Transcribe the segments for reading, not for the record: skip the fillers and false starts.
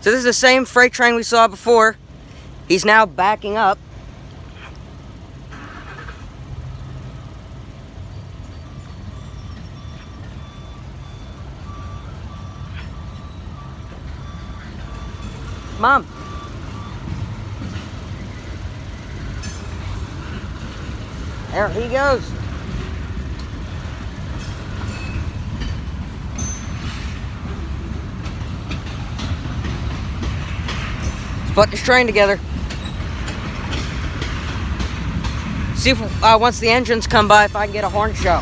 So this is the same freight train we saw before. He's now backing up. Mom. There he goes. Let's put this train together. See if once the engines come by, if I can get a horn show.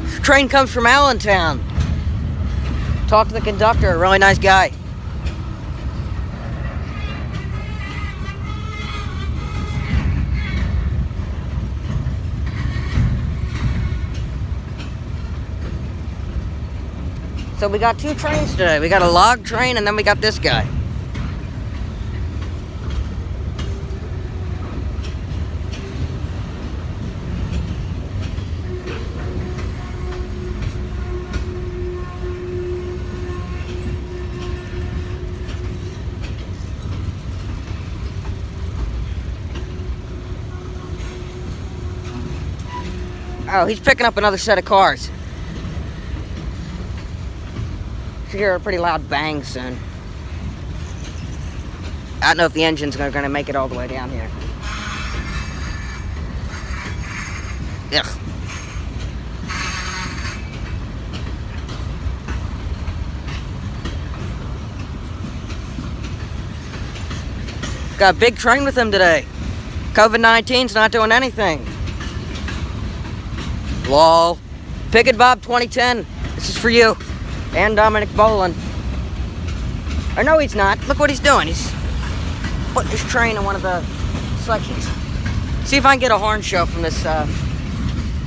This train comes from Allentown. Talked to the conductor, a really nice guy. So we got two trains today. We got a log train and then we got this guy. Oh, he's picking up another set of cars. Should hear a pretty loud bang soon. I don't know if the engine's gonna make it all the way down here. Ugh. Got a big train with him today. COVID-19's not doing anything. Lol. Pickett Bob 2010. This is for you. And Dominic Bolin. Or no, he's not. Look what he's doing. He's putting his train in one of the sections. See if I can get a horn show from this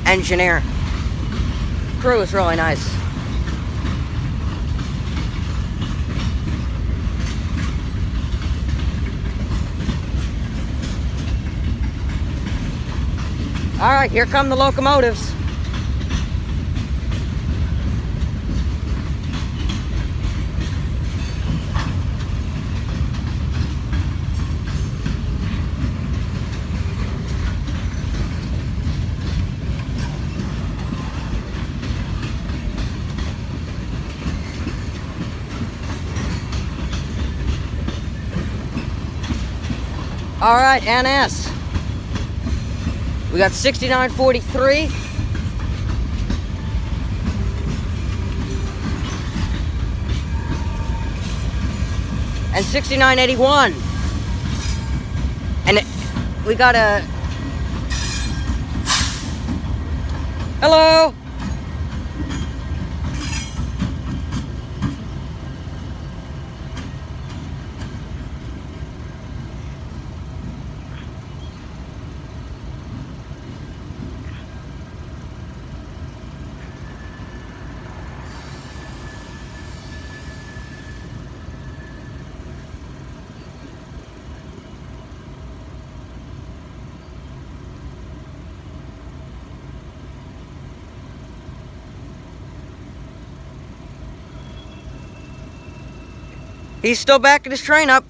engineer. Crew is really nice. Alright, here come the locomotives. All right, NS. We got 6943. And 6981. And we got a... Hello? He's still backing his train up.